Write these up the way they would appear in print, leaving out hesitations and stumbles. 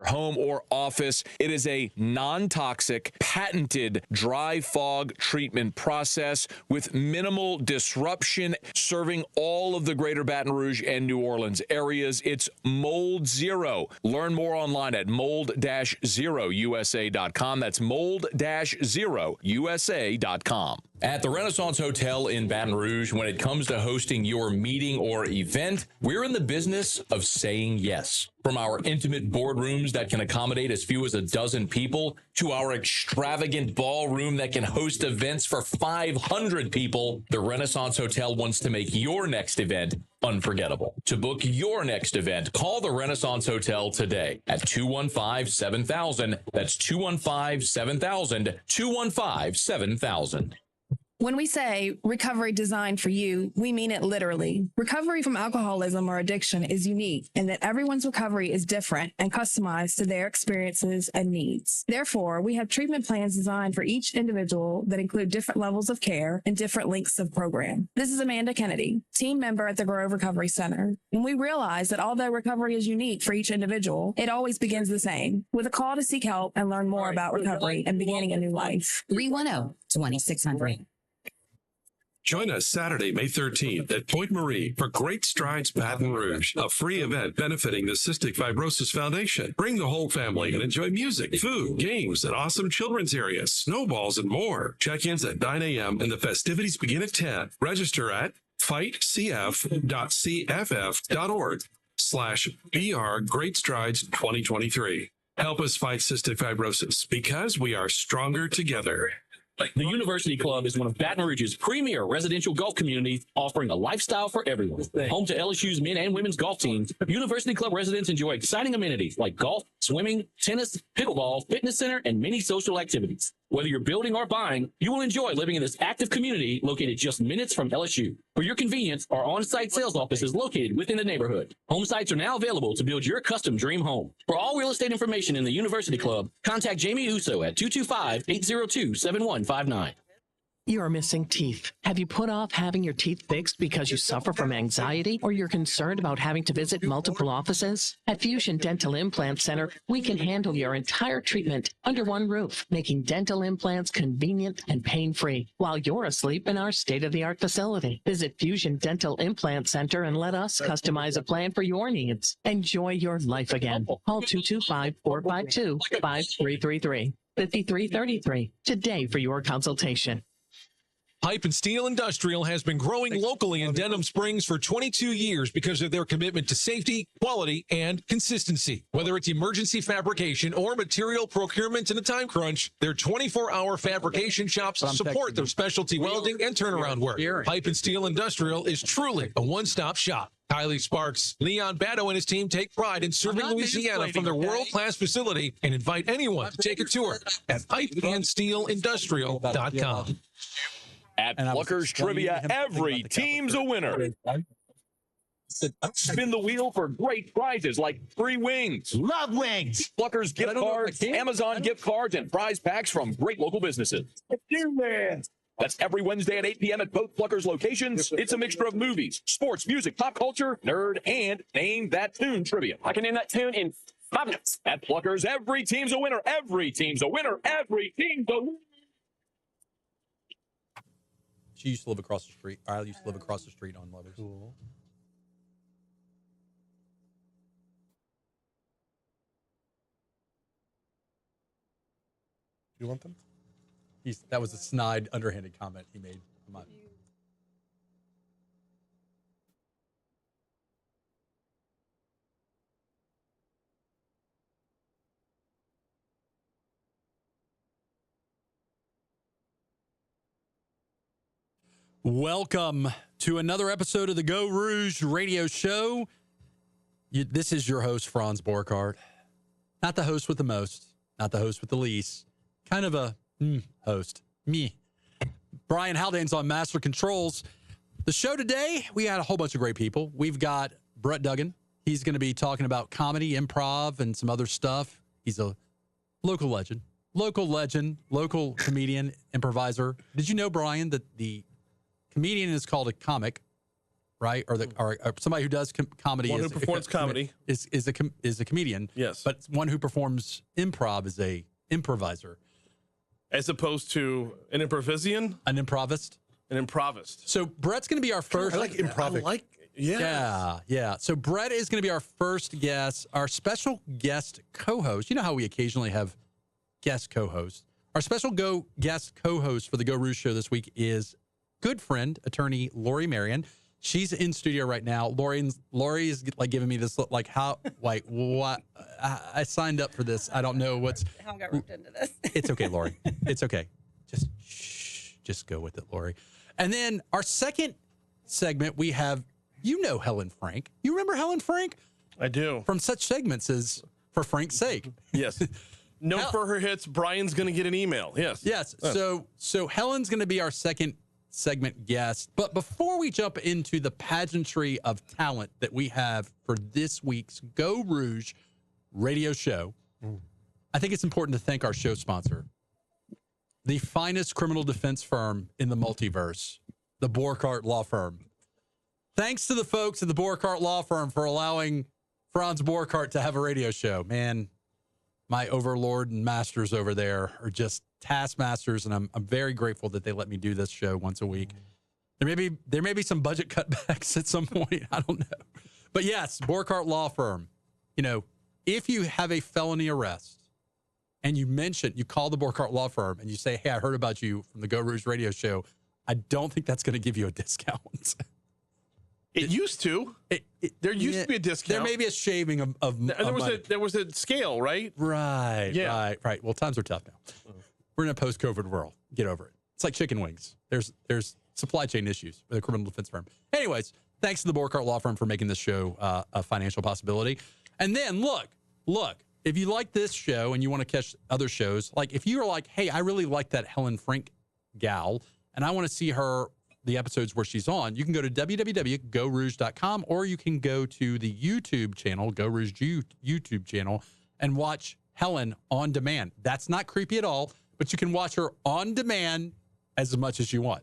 home or office. It is a non-toxic, patented dry fog treatment process with minimal disruption, serving all of the greater Baton Rouge and New Orleans areas. It's Mold Zero. Learn more online at mold-0usa.com. That's mold-0usa.com. At the Renaissance Hotel in Baton Rouge, when it comes to hosting your meeting or event, we're in the business of saying yes. From our intimate boardrooms that can accommodate as few as a dozen people to our extravagant ballroom that can host events for 500 people, the Renaissance Hotel wants to make your next event unforgettable. To book your next event, call the Renaissance Hotel today at 215-7000. That's 215-7000, 215-7000. When we say recovery designed for you, we mean it literally. Recovery from alcoholism or addiction is unique in that everyone's recovery is different and customized to their experiences and needs. Therefore, we have treatment plans designed for each individual that include different levels of care and different lengths of program. This is Amanda Kennedy, team member at the Grove Recovery Center. And we realize that although recovery is unique for each individual, it always begins the same, with a call to seek help and learn more about recovery and beginning a new life. 310-2600. Join us Saturday, May 13th at Point Marie for Great Strides Baton Rouge, a free event benefiting the Cystic Fibrosis Foundation. Bring the whole family and enjoy music, food, games, an awesome children's area, snowballs, and more. Check-ins at 9 a.m. and the festivities begin at 10. Register at fightcf.cff.org/BR Great Strides 2023. Help us fight cystic fibrosis because we are stronger together. The University Club is one of Baton Rouge's premier residential golf communities, offering a lifestyle for everyone. Home to LSU's men and women's golf teams, University Club residents enjoy exciting amenities like golf, swimming, tennis, pickleball, fitness center, and many social activities. Whether you're building or buying, you will enjoy living in this active community located just minutes from LSU. For your convenience, our on-site sales office is located within the neighborhood. Home sites are now available to build your custom dream home. For all real estate information in the University Club, contact Jamie Uso at 225-802-7159. You are missing teeth. Have you put off having your teeth fixed because you suffer from anxiety or you're concerned about having to visit multiple offices? At Fusion Dental Implant Center, we can handle your entire treatment under one roof, making dental implants convenient and pain-free while you're asleep in our state-of-the-art facility. Visit Fusion Dental Implant Center and let us customize a plan for your needs. Enjoy your life again. Call 225-452-5333, 5333 today for your consultation. Pipe and Steel Industrial has been growing locally in Denham Springs for 22 years because of their commitment to safety, quality, and consistency. Whether it's emergency fabrication or material procurement in a time crunch, their 24-hour fabrication shops support their specialty welding and turnaround work. Pipe and Steel Industrial is truly a one-stop shop. Kylie Sparks, Leon Batto, and his team take pride in serving Louisiana from their world-class facility and invite anyone to take a tour at pipeandsteelindustrial.com. At Pluckers Trivia, every team's a winner. Spin the wheel for great prizes like free wings. Love wings. Pluckers gift cards, Amazon gift cards, and prize packs from great local businesses. That's every Wednesday at 8 p.m. at both Pluckers locations. It's a mixture of movies, sports, music, pop culture, nerd, and Name That Tune trivia. I can name that tune in 5 minutes. At Pluckers, every team's a winner. Every team's a winner. Every team's a winner. She used to live across the street. I used to live across the street on Lovers. Cool. You want them? That was a snide, underhanded comment he made. Welcome to another episode of the Geaux Rouge radio show. This is your host, Franz Borchardt. Not the host with the most, not the host with the least, kind of a host, me. Brian Haldane's on Master Controls. The show today, we got a whole bunch of great people. We've got Brett Duggan. He's going to be talking about comedy, improv, and some other stuff. He's a local legend, local comedian, improviser. Did you know, Brian, that the comedian is called a comic, right? Or somebody who does comedy. One who performs comedy is a comedian. Yes. But one who performs improv is a improviser. As opposed to an improvisation? An improvist. An improvist. So Brett's going to be our first. I like improv. Yeah. So Brett is going to be our first guest, our special guest co-host. You know how we occasionally have guest co-hosts. Our special guest co-host for the Geaux Rouge show this week is good friend, attorney Laurie Marian. She's in studio right now. Laurie is like giving me this look, like how, like what? I signed up for this. I don't know what's. How I got roped into this. It's okay, Laurie. It's okay. Just shh. Just go with it, Laurie. And then our second segment, we have, Helen Frank. You remember Helen Frank? I do. From such segments as For Frank's Sake. Yes. Note for her hits. Brian's going to get an email. Yes. Yes. So Helen's going to be our second segment guest. But before we jump into the pageantry of talent that we have for this week's Geaux Rouge radio show, I think it's important to thank our show sponsor, the finest criminal defense firm in the multiverse, the Borkart Law Firm. Thanks to the folks at the Borkart Law Firm for allowing Franz Borkart to have a radio show. Man, my overlord and masters over there are just taskmasters, and I'm very grateful that they let me do this show once a week. There may be some budget cutbacks at some point. I don't know. But yes, Borkart Law Firm. If you have a felony arrest and you call the Borkart Law Firm and you say, hey, I heard about you from the Geaux Rouge radio show, I don't think that's going to give you a discount. It used to. There used to be a discount. There may be a shaving of money. There was a scale, right? Right. Yeah. Right. Well, times are tough now. We're in a post-COVID world. Get over it. It's like chicken wings. There's supply chain issues with a criminal defense firm. Anyways, thanks to the Borkart Law Firm for making this show a financial possibility. And then look, if you like this show and you want to catch other shows, like if you are like, hey, I really like that Helen Frink gal, and I want to see the episodes where she's on, you can go to www.GeauxRouge.com, or you can go to the YouTube channel, Geaux Rouge YouTube channel, and watch Helen on demand. That's not creepy at all, but you can watch her on demand as much as you want.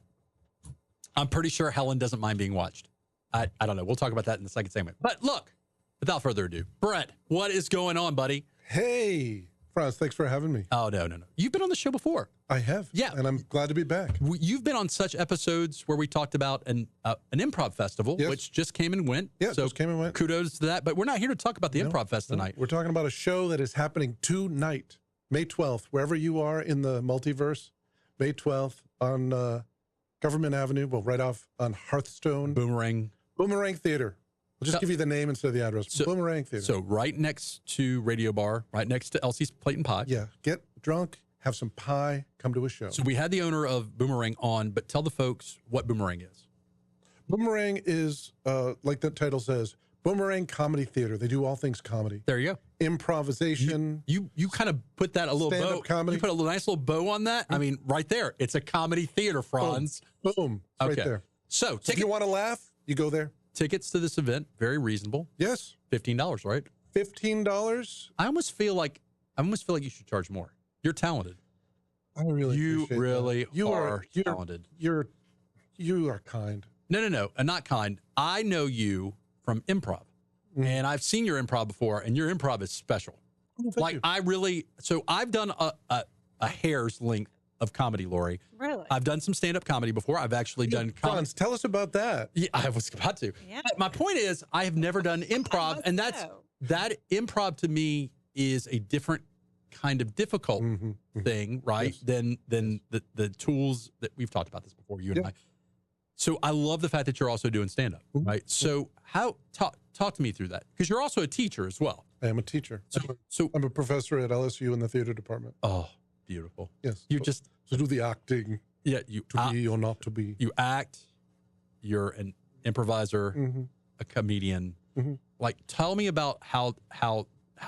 I'm pretty sure Helen doesn't mind being watched. I don't know. We'll talk about that in the second segment. But look, without further ado, Brett, what is going on, buddy? Hey, Franz, thanks for having me. Oh, no. You've been on the show before. I have. Yeah. And I'm glad to be back. You've been on such episodes where we talked about an improv festival, yes, which just came and went. Yeah, so just came and went. Kudos to that. But we're not here to talk about the Improv Fest tonight. We're talking about a show that is happening tonight, May 12th, wherever you are in the multiverse, May 12th on Government Avenue, right off on Hearthstone. Boomerang Theater. I'll just give you the name instead of the address. Boomerang Theater. So right next to Radio Bar, right next to Elsie's Plate and Pie. Yeah. Get drunk, have some pie, come to a show. So we had the owner of Boomerang on, but tell the folks what Boomerang is. Boomerang is, like the title says, Boomerang Comedy Theater. They do all things comedy. There you go. Improvisation. You kind of put that a little bow. Comedy. You put a nice little bow on that. I mean, right there. It's a comedy theater, Franz. Boom. It's right there. So if you want to laugh, you go there. Tickets to this event, very reasonable. Yes. $15, right? $15. I almost feel like you should charge more. You're talented. I really you appreciate really that. You are talented. You are kind. No. Not kind. I know you from improv, and I've seen your improv before, and your improv is special. Oh, like you. So I've done a hair's length of comedy, Laurie. Really? I've done some stand-up comedy before. I've actually done comedy. Franz, tell us about that. Yeah, I was about to. Yeah. My point is, I have never done improv, and that improv to me is a different kind of difficult thing, right? Yes. Than the tools that we've talked about this before, you and I. So I love the fact that you're also doing stand-up, right? So talk to me through that, because you're also a teacher as well. I am a teacher. So I'm a professor at LSU in the theater department. Oh, beautiful. Yes. To do the acting. Yeah. To be or not to be. You act. You're an improviser, a comedian. Like, tell me about how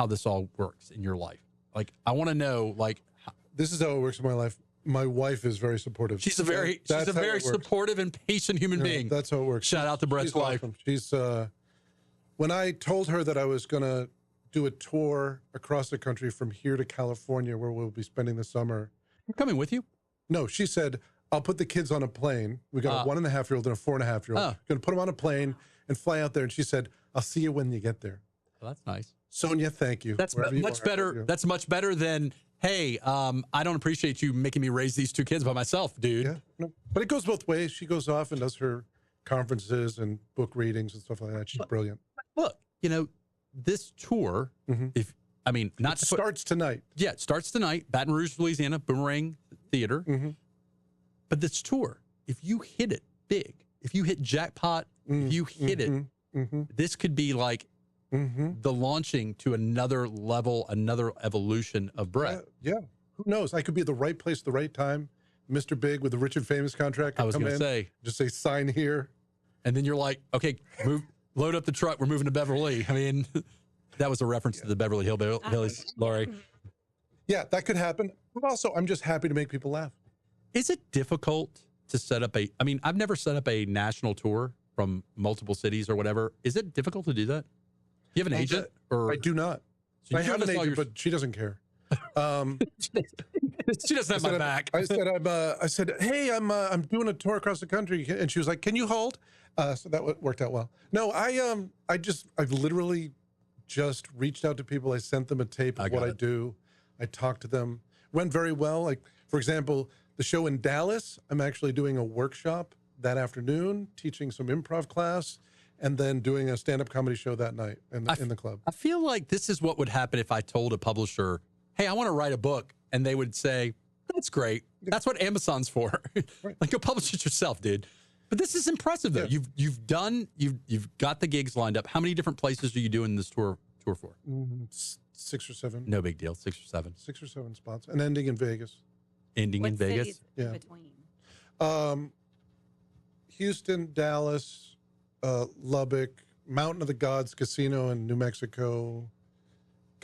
this all works in your life. Like, I want to know, like, this is how it works in my life. My wife is very supportive. She's a very supportive and patient human being. That's how it works. Shout out to Brett's wife. Awesome. She's when I told her that I was going to do a tour across the country from here to California, where we'll be spending the summer. I'm coming with you. No, she said, I'll put the kids on a plane. We got a 1.5-year-old and a 4.5-year-old. Going to put them on a plane and fly out there. And she said, I'll see you when you get there. Well, that's nice. Sonia, thank you. That's much better. That's much better than, hey, I don't appreciate you making me raise these 2 kids by myself, dude. Yeah, no. But it goes both ways. She goes off and does her conferences and book readings and stuff like that. She's brilliant. Look, this tour, it starts tonight. Yeah, it starts tonight. Baton Rouge, Louisiana, Boomerang Theater. But this tour, if you hit it big, if you hit jackpot, if you hit it, this could be like the launching to another level, another evolution of Brett. Yeah. Who knows? I could be at the right place at the right time. Mr. Big with the Rich and Famous contract. I was going to say. Just say, sign here. And then you're like, okay, load up the truck. We're moving to Beverly. I mean, that was a reference to the Beverly Hillbillies, Laurie. Yeah, that could happen. But also, I'm just happy to make people laugh. Is it difficult to set up I've never set up a national tour from multiple cities or whatever. Is it difficult to do that? Do you have an agent? I do not. So I have an agent, but she doesn't care. She doesn't have my back. I said, hey, I'm doing a tour across the country, and she was like, can you hold? So that worked out well. No, I've literally just reached out to people. I sent them a tape of what I do. I talked to them. Went very well. Like, for example, the show in Dallas, I'm actually doing a workshop that afternoon, teaching some improv class, and then doing a stand-up comedy show that night in the club. I feel like this is what would happen if I told a publisher, hey, I want to write a book. And they would say, that's great. That's what Amazon's for. Right. Like, go publish it yourself, dude. But this is impressive, though. Yeah. You've got the gigs lined up. How many different places are you doing this tour for? 6 or 7. No big deal. 6 or 7. 6 or 7 spots, and ending in Vegas. Ending in Vegas? Yeah. Between? Houston, Dallas, Lubbock, Mountain of the Gods Casino in New Mexico,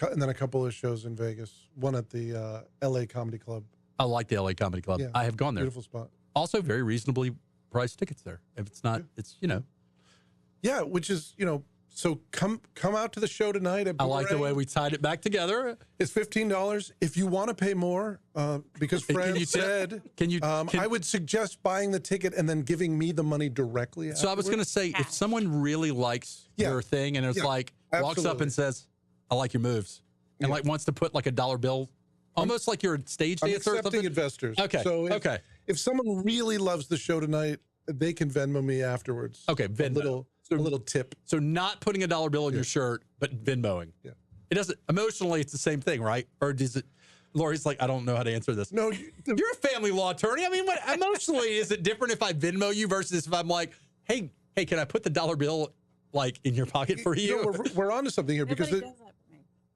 and then a couple of shows in Vegas. One at the LA Comedy Club. I like the LA Comedy Club. Yeah, I have gone there. Beautiful spot. Also, very reasonably priced tickets there. If it's not, it's. Yeah, which is, so come out to the show tonight at Boomerang. I like the way we tied it back together. It's $15. If you want to pay more, because Franz said, I would suggest buying the ticket and then giving me the money directly. So I was going to say, if someone really likes your thing and it's like, walks up and says, I like your moves, and like wants to put like a $1 bill, almost like you're a stage dancer or something. Accepting investors. Okay. So if someone really loves the show tonight, they can Venmo me afterwards. Okay, Venmo. A little tip. So not putting a $1 bill on your shirt, but Venmoing. Yeah. It doesn't, emotionally, it's the same thing, right? Or does it, Laurie's like, I don't know how to answer this. No. You're a family law attorney. I mean, what emotionally, is it different if I Venmo you versus if I'm like, hey, can I put the $1 bill like in your pocket for you? No, we're onto something here because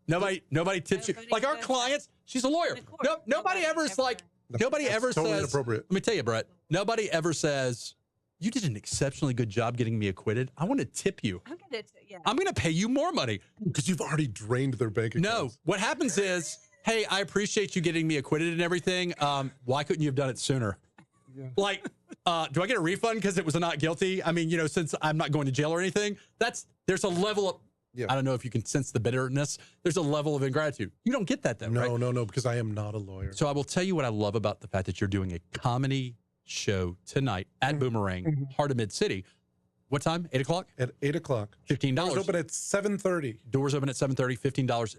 nobody tips you. Like our clients, she's a lawyer. Nobody ever is like, nobody ever totally says, inappropriate. Let me tell you, Brett, nobody ever says, you did an exceptionally good job getting me acquitted. I want to tip you. I'm going to pay you more money. Because you've already drained their bank accounts. No, what happens is, hey, I appreciate you getting me acquitted and everything. Why couldn't you have done it sooner? Yeah. Like, do I get a refund because it was a not guilty? I mean, since I'm not going to jail or anything, there's a level of, I don't know if you can sense the bitterness. There's a level of ingratitude. You don't get that though, right? No, because I am not a lawyer. So I will tell you what I love about the fact that you're doing a comedy show tonight at Boomerang, heart of Mid-City. What time? 8 o'clock? At 8 o'clock. $15. Doors open at 7:30. Doors open at 7:30, $15.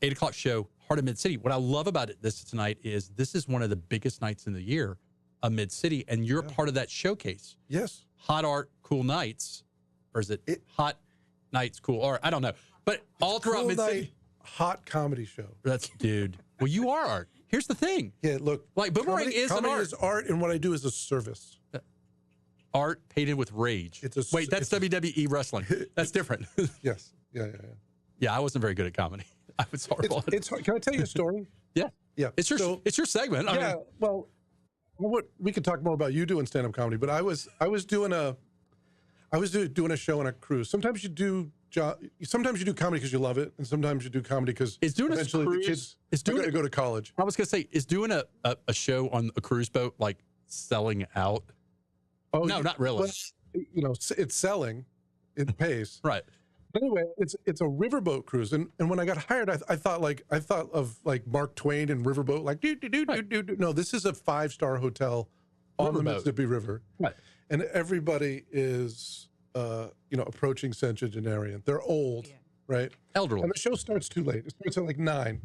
8 o'clock show, heart of Mid-City. What I love about this tonight is this is one of the biggest nights in the year of Mid-City, and you're part of that showcase. Yes. Hot art, cool nights. Or is it hot nights, cool art? I don't know. But all throughout cool Mid-City. Night, hot comedy show. That's, dude. Well, you are art. Here's the thing. Yeah, look. Like Boomerang is an art. Comedy is art, and what I do is a service. Art painted with rage. Wait, that's WWE wrestling. That's different. Yes. Yeah. Yeah, I wasn't very good at comedy. I was horrible. It's hard. Can I tell you a story? Yeah. It's your segment. Yeah. Well, we could talk more about you doing stand-up comedy, but I was doing a show on a cruise. Sometimes you do comedy because you love it, and sometimes you do comedy because eventually the kids are going to go to college. I was going to say, is doing a show on a cruise boat like selling out? Oh no, not really. Well, it's selling, it pays. Right. Anyway, it's a riverboat cruise, and when I got hired, I thought of like Mark Twain and riverboat, like do. No, this is a 5-star hotel on the Riverboat. Mississippi River. Right. And everybody is, approaching centenarian. They're old, right? Elderly. And the show starts too late. It starts at like 9.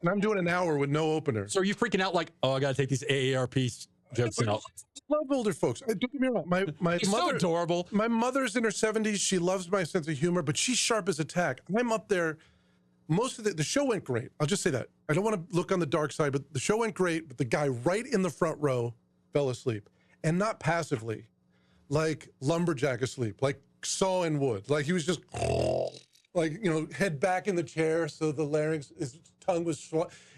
And I'm doing an hour with no opener. So are you freaking out like, oh, I got to take these AARP jokes out? I love older folks. Don't get me wrong. My He's mother, so adorable. My mother's in her 70s. She loves my sense of humor, but she's sharp as a tack. I'm up there. Most of the show went great. I'll just say that. I don't want to look on the dark side, but the show went great. But the guy right in the front row fell asleep, and not passively, like lumberjack asleep, like sawing wood. Like he was just like, head back in the chair. So the larynx, his tongue was,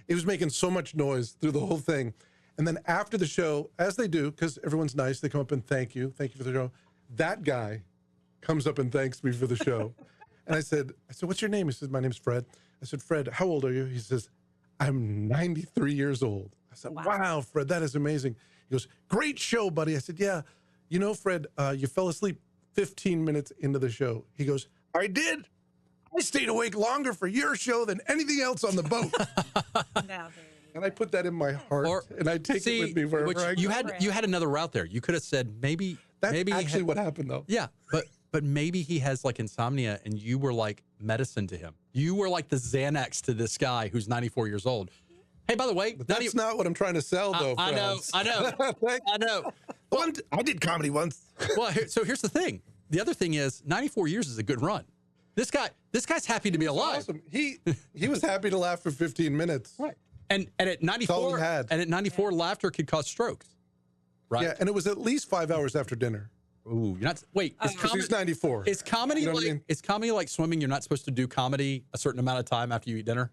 it was making so much noise through the whole thing. And then after the show, as they do, because everyone's nice, they come up and thank you for the show. That guy comes up and thanks me for the show. And I said, what's your name? He says, my name's Fred. I said, Fred, how old are you? He says, I'm 93 years old. I said, wow, Fred, that is amazing. He goes, great show, buddy. I said, yeah. Fred, you fell asleep 15 minutes into the show. He goes, I did. I stayed awake longer for your show than anything else on the boat. And I put that in my heart, and I take it with me wherever I go. You had another route there. You could have said maybe actually what happened though. Yeah, but maybe he has like insomnia, and you were like medicine to him. You were like the Xanax to this guy who's 94 years old. Hey, by the way, that's not what I'm trying to sell, though. I know. Well, I did comedy once. Well, so here's the thing. The other thing is 94 years is a good run. This guy's happy to be alive. Awesome. He was happy to laugh for 15 minutes. Right. And at 94, laughter could cause strokes. Right. Yeah, and it was at least 5 hours after dinner. Ooh, you're not. Wait, he's 94. Is comedy you know like? I mean? Is comedy like swimming? You're not supposed to do comedy a certain amount of time after you eat dinner.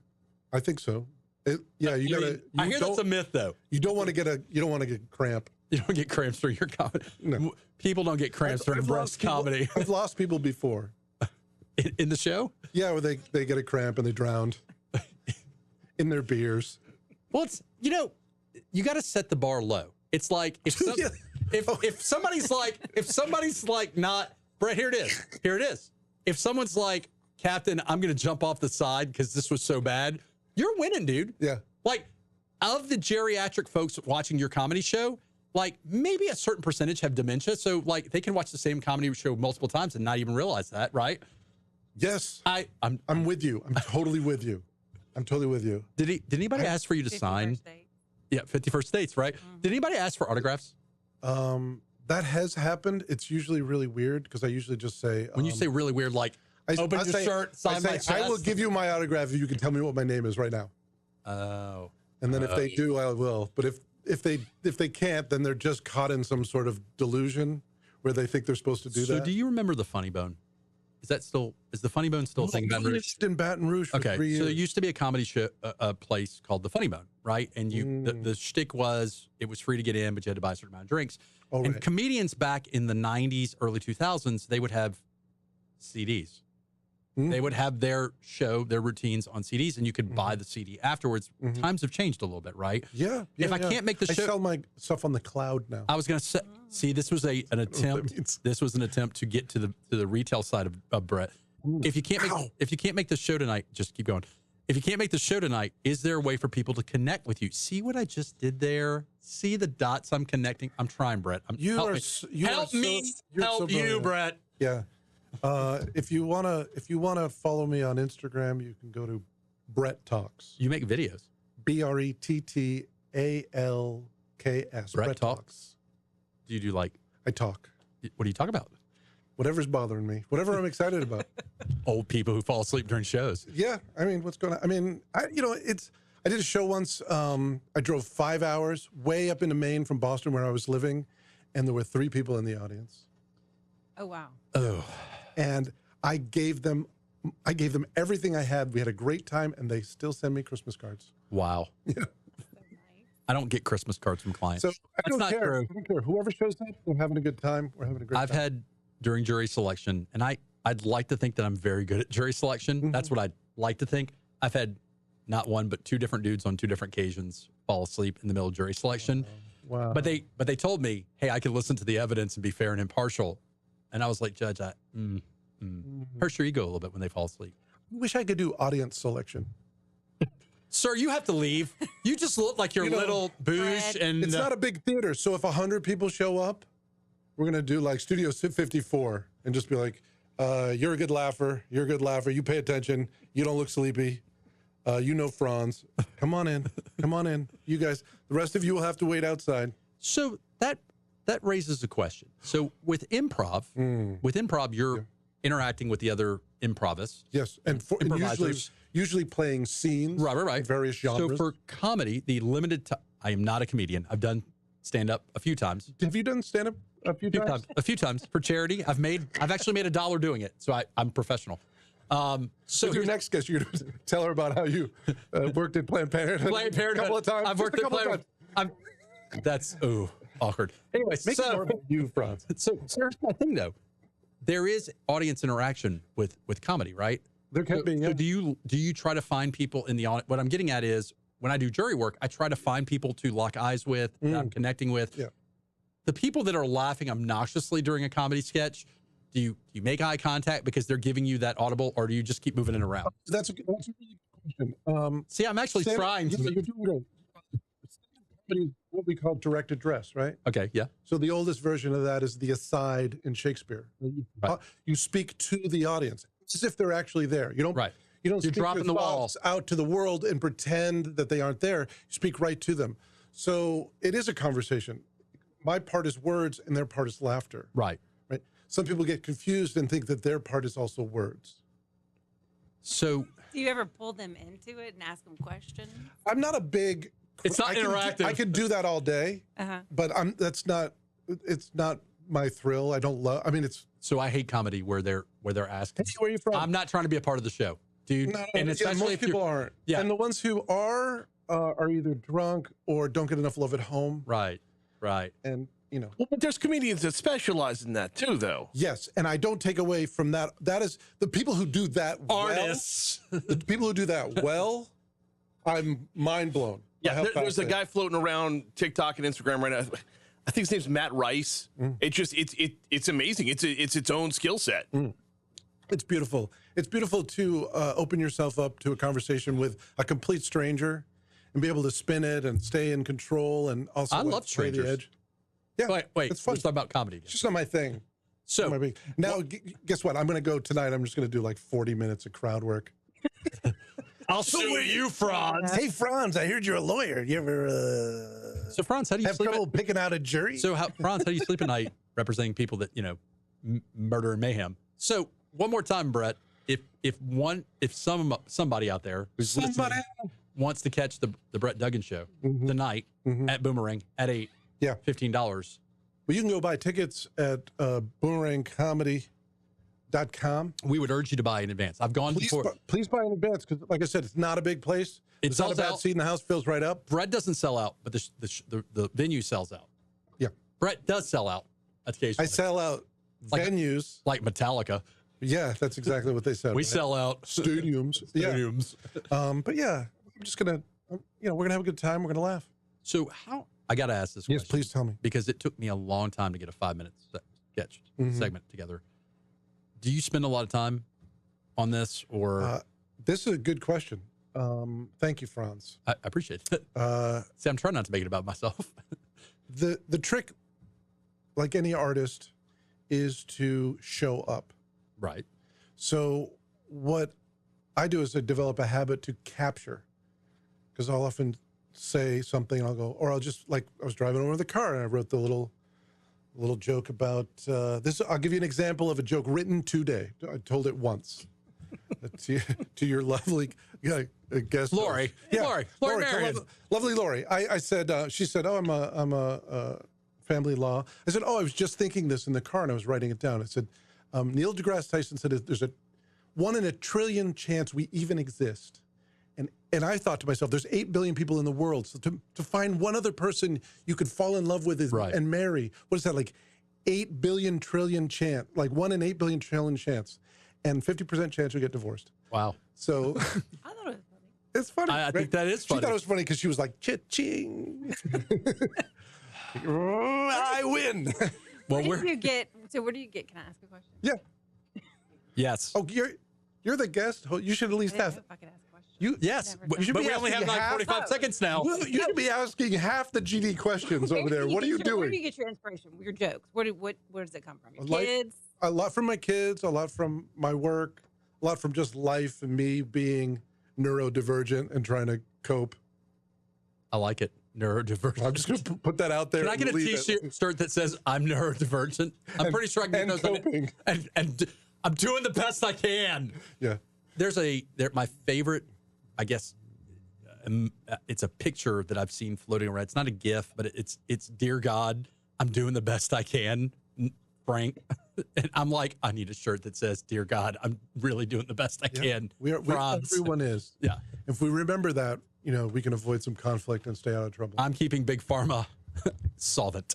I think so. You gotta. I hear that's a myth, though. You don't want to get cramp. You don't get cramps during your comedy. No. People don't get cramps during breast comedy. I've lost people before. In the show? Yeah, where they get a cramp and they drowned in their beers. Well, it's you got to set the bar low. It's like if somebody's like not Brett, here it is. If someone's like, Captain, I'm going to jump off the side because this was so bad, you're winning, dude. Yeah. Like, of the geriatric folks watching your comedy show, like maybe a certain percentage have dementia, so like they can watch the same comedy show multiple times and not even realize that, right? Yes. I'm with you. I'm totally with you. I'm totally with you. Did anybody ask for you to sign? Yeah, 51st States, right? Mm-hmm. Did anybody ask for autographs? That has happened. It's usually really weird because I usually just say... When you say really weird, like, open your shirt, sign my chest. I will give you my autograph if you can tell me what my name is right now. Oh. And then if they do, I will. But if they can't, then they're just caught in some sort of delusion where they think they're supposed to do that. So do you remember the Funny Bone? Is the Funny Bone still a thing in Baton Rouge? In Baton Rouge for 3 years. So there used to be a comedy show, a place called the Funny Bone, right? And the shtick was it was free to get in, but you had to buy a certain amount of drinks. Oh, and right. comedians back in the 90s, early 2000s, they would have CDs. They would have their show, their routines on CDs, and you could buy the CD afterwards. Times have changed a little bit, right? Yeah. If I can't make the show, I sell my stuff on the cloud now. I was going to say, see, this was an attempt. This was an attempt to get to the retail side of Brett. If you can't make the show tonight, just keep going. If you can't make the show tonight, is there a way for people to connect with you? See what I just did there? See the dots I'm connecting? I'm trying, Brett. Help you, Brett. Yeah. If you wanna follow me on Instagram, you can go to Brett Talks. You make videos. BRETTALKS. Brett Talks. Do you do like? I talk. What do you talk about? Whatever's bothering me. Whatever I'm excited about. Old people who fall asleep during shows. Yeah. I mean, what's going on? I mean, I did a show once. I drove 5 hours way up into Maine from Boston where I was living, and there were 3 people in the audience. Oh, wow. Oh. And I gave them everything I had. We had a great time, and they still send me Christmas cards. Wow. Yeah. I don't get Christmas cards from clients. So I don't care. I don't care. Whoever shows up, we're having a good time. We're having a great time. I've had during jury selection, and I'd like to think that I'm very good at jury selection. That's what I'd like to think. I've had not one, but 2 different dudes on 2 different occasions fall asleep in the middle of jury selection. Wow. But they told me, hey, I can listen to the evidence and be fair and impartial. And I was like, Judge, hurts your ego a little bit when they fall asleep. I wish I could do audience selection. Sir, you have to leave. You just look like you're little boosh. And it's not a big theater. So if 100 people show up, we're going to do like Studio 54 and just be like, you're a good laugher. You're a good laugher. You pay attention. You don't look sleepy. You know Franz. Come on in. Come on in. You guys, the rest of you will have to wait outside. So that raises a question. So with improv, you're interacting with the other improvists. Yes, and usually playing scenes. Right. Various genres. So for comedy, the limited time. I am not a comedian. I've done stand up a few times. Have you done stand up a few times? A few times for charity. I've actually made $1 doing it. So I'm professional. So your next guest, you're going to tell her about how you worked at Planned Parenthood. A couple of times. I've worked at Planned Parenthood. That's awkward. Anyway, Make it more about you, Franz. So here's my thing though. There is audience interaction with comedy, right? There can be. Yeah. So do you try to find people in the audience? What I'm getting at is when I do jury work, I try to find people to lock eyes with, that I'm connecting with. Yeah. The people that are laughing obnoxiously during a comedy sketch, do you make eye contact because they're giving you that audible, or do you just keep moving it around? That's a really good question. See, I'm actually trying to. You're doing great. Comedy is what we call direct address, right? Okay, yeah. So the oldest version of that is the aside in Shakespeare. You speak to the audience as if they're actually there. You don't. Right. You don't. You're speak dropping your the wall thoughts out to the world and pretend that they aren't there. You speak right to them. So it is a conversation. My part is words, and their part is laughter. Right. Right. Some people get confused and think that their part is also words. So do you ever pull them into it and ask them questions? I'm not a big. It's not interactive. I could do that all day, but it's not my thrill. I don't love. I mean, it's. So I hate comedy where they're asking. Hey, where are you from? I'm not trying to be a part of the show, dude. No, and especially most people aren't. Yeah. And the ones who are either drunk or don't get enough love at home. Right. And Well, but there's comedians that specialize in that too, though. Yes, and I don't take away from that. That is the people who do that. Artists. Well, the people who do that well. I'm mind blown. Yeah, there's a guy floating around TikTok and Instagram right now. I think his name's Matt Rice. It's amazing. It's its own skill set. It's beautiful. It's beautiful to open yourself up to a conversation with a complete stranger and be able to spin it and stay in control and also I love play the strangers. edge. Yeah, wait. it's fun. Let's talk about comedy. It's just not my thing. So now, guess what? I'm going to go tonight. I'm just going to do like 40 minutes of crowd work. I'll sue you, Franz. Hey, Franz, I heard you're a lawyer. You ever So Franz, how do you have sleep trouble picking out a jury? So Franz, how do you sleep at night representing people that murder and mayhem? So one more time, Brett, if somebody out there who's listening wants to catch the Brett Duggan show tonight at Boomerang at 8, $15. Well, you can go buy tickets at boomerangcomedy.com. We would urge you to buy in advance. I've gone before. Please buy in advance because, like I said, it's not a big place. It's not a bad seat in the house. Fills right up. Brett doesn't sell out, but the venue sells out. Yeah. Brett does sell out occasionally. I sell out venues. Like Metallica. Yeah, that's exactly what they said. We sell out stadiums. But yeah, I'm just going to, we're going to have a good time. We're going to laugh. So I got to ask this question. Yes, please tell me. Because it took me a long time to get a 5-minute sketch segment together. Do you spend a lot of time on this, or? This is a good question. Thank you, Franz. I appreciate it. See, I'm trying not to make it about myself. The trick, like any artist, is to show up. Right. So what I do is I develop a habit to capture, because I'll often say something and I'll go, or I'll just, like, I was driving over the car and I wrote the little joke about this. I'll give you an example of a joke written today. I told it once to your lovely guest, Laurie. Yeah, Laurie Marian. Lovely Laurie. I said, she said, oh, I'm a family law. I said, oh, I was just thinking this in the car and I was writing it down. I said, Neil deGrasse Tyson said there's a 1 in a trillion chance we even exist. And I thought to myself, there's 8 billion people in the world. So to find one other person you could fall in love with and marry, what is that, like 8 billion trillion chance, like 1 in 8 billion trillion chance, and 50% chance you'll get divorced. Wow. So I thought it was funny. It's funny. I think that is funny. She thought it was funny because she was like, cha-ching. I win. Well, where do you get? Can I ask a question? Yeah. Yes. Oh, you're the guest. You should at least I didn't have. know if I could ask a question. Yes, Never but done. we only have asking like half- 45 seconds now. You should be asking half the GD questions over there. What are you Where do you doing? get your inspiration? Your jokes. Where does it come from? Your Life- kids? A lot from my kids, a lot from my work, a lot from just life and me being neurodivergent and trying to cope. I like it. Neurodivergent. I'm just going to put that out there. Can I get a and leave it. T-shirt that says I'm neurodivergent? I'm pretty sure I can get and those. coping. And I'm doing the best I can. Yeah. There's my favorite, I guess, it's a picture that I've seen floating around. It's not a GIF, but it's Dear God, I'm doing the best I can, Frank. And I'm like, I need a shirt that says Dear God, I'm really doing the best I can. Franz. Everyone is. Yeah. If we remember that, we can avoid some conflict and stay out of trouble. I'm keeping Big Pharma solvent.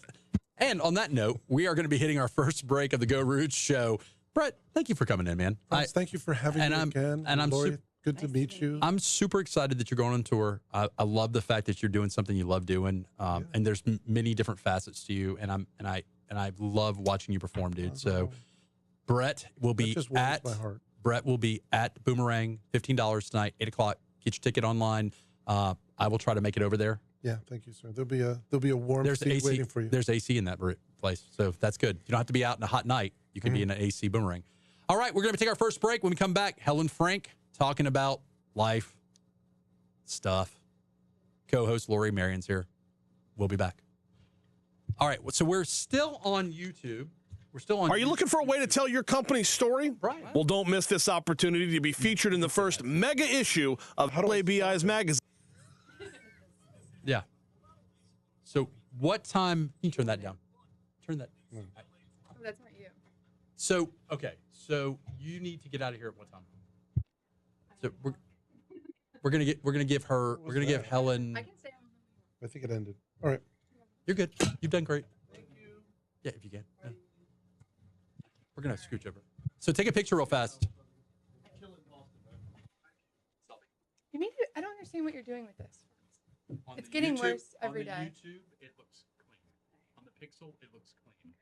And on that note, we are going to be hitting our first break of the Geaux Rouge show. Brett, thank you for coming in, man. Franz, thank you for having me again. And I'm Laurie, good to meet you. I'm super excited that you're going on tour. I love the fact that you're doing something you love doing. And there's many different facets to you. And I love watching you perform, dude. So Brett will be at Boomerang, $15 tonight, 8:00. Get your ticket online. I will try to make it over there. Yeah, thank you, sir. There'll be a warm seat AC, waiting for you. There's AC in that place, so that's good. You don't have to be out in a hot night. You can be in an AC Boomerang. All right, we're going to take our first break. When we come back, Helen Frank talking about life stuff. Co-host Laurie Marian's here. We'll be back. All right, so we're still on YouTube. We're still on. Are you looking for a way to tell your company's story? Right. Well, don't miss this opportunity to be featured in the first mega issue of LABI's magazine. Yeah. So what time? Can you turn that down? Turn that. Oh, that's not you. So, okay. So you need to get out of here at what time? So we're gonna give Helen. I can stay on. I think it ended. All right. You're good. You've done great. Thank you. Yeah, if you can. Yeah. We're gonna scooch over. So take a picture real fast. You mean I don't understand what you're doing with this. It's getting YouTube, worse every day. On the YouTube, it looks clean. On the Pixel, it looks clean.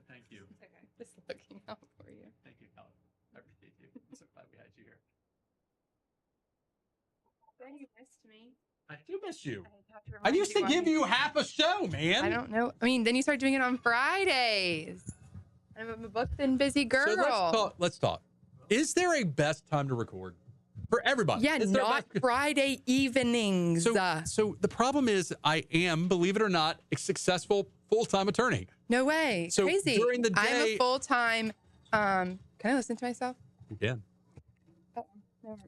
Thank you. It's okay. Just looking out for you. Thank you, Helen. I appreciate you. I'm so glad we had you here. Ben, you missed me. I do miss you. have to I remind used to why give you half a show, man. I don't know. I mean, then you started doing it on Fridays. I'm a booked and busy girl. So let's talk. Is there a best time to record for everybody? Yeah, Is there a not best- Friday evenings. So the problem is, I am, believe it or not, a successful full-time attorney. No way. So Crazy. during the I'm day- a full-time. Can I listen to myself? You can.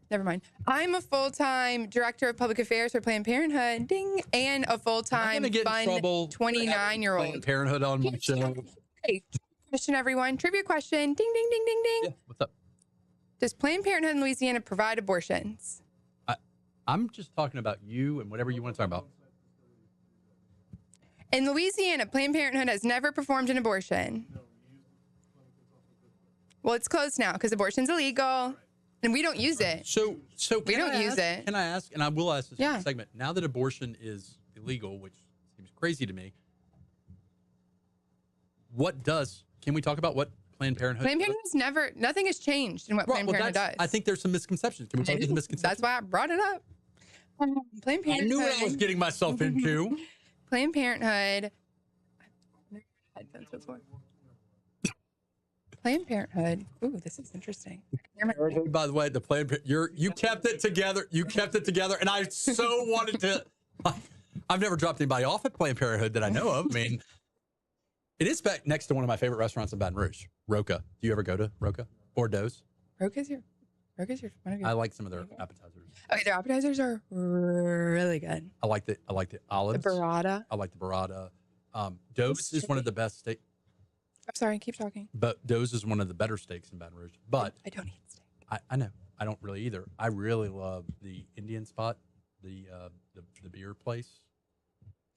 Never mind. I'm a full-time director of public affairs for Planned Parenthood, ding, and a full-time get in fun trouble 29-year-old. Planned Parenthood on my show. Hey, question, everyone. Trivia question. Ding, ding, ding, ding, ding. Yeah, what's up? Does Planned Parenthood in Louisiana provide abortions? I'm just talking about you and whatever you want to talk about. In Louisiana, Planned Parenthood has never performed an abortion. Well, it's closed now because abortion's illegal, and we don't use it. So we don't use it. Can I ask? And I will ask this Yeah. segment. Now that abortion is illegal, which seems crazy to me, can we talk about what Planned Parenthood? Planned Parenthood has never, nothing has changed in what Planned Parenthood does. I think there's some misconceptions. Can we talk about the misconceptions? That's why I brought it up. Planned Parenthood. I knew what I was getting myself into. Planned Parenthood. I've never had headphones before. Planned Parenthood. Ooh, this is interesting. By the way, the Planned you kept it together. You kept it together, and I so wanted to. I've never dropped anybody off at Planned Parenthood that I know of. I mean, it is back next to one of my favorite restaurants in Baton Rouge, Roca. Do you ever go to Roca or Doe's? Roca's your one of your. I like some of their appetizers. Okay, their appetizers are really good. I like the olives. The burrata. I like the burrata. Doe's is one of the best steak. I'm sorry, keep talking. But Doe's is one of the better steaks in Baton Rouge. But I don't eat steak. I know. I don't really either. I really love the Indian spot, the beer place.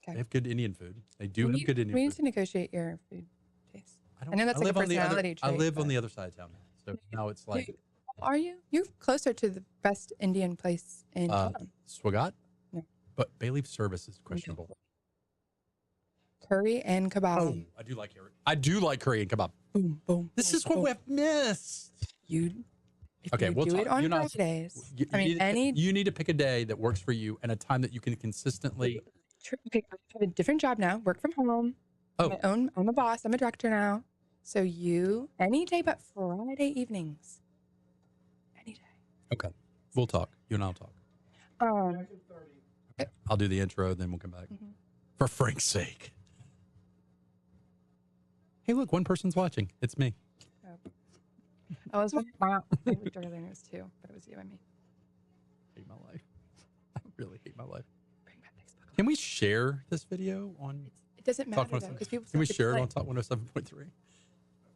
Okay. They have good Indian food. They do have good Indian We food. need to negotiate your food taste. I know that's like a personality I trait. live on the other side of town now. So now it's like Are you? You're closer to the best Indian place in town. Swagat? No. But Bay Leaf service is questionable. Curry and kebab. Oh, I do like curry and kebab. Boom, boom. This boom, is what boom. we've missed. You If Okay, you we'll do talk. it on You're not- Fridays. You, I you mean, need to, you need to pick a day that works for you and a time that you can consistently. Okay, I have a different job now. Work from home. Oh. I'm a boss. I'm a director now. So any day but Friday evenings. Any day. Okay, we'll talk. You and I'll talk. I'll do the intro, then we'll come back. For Frank's sake. Hey, look, one person's watching. It's me. I was wow. I looked earlier and it was two, but it was you and me. Hate my life. I really hate my life. Can we share this video on? It doesn't matter Talk though, because 107? people. Can we still share it play. on Talk 107.3?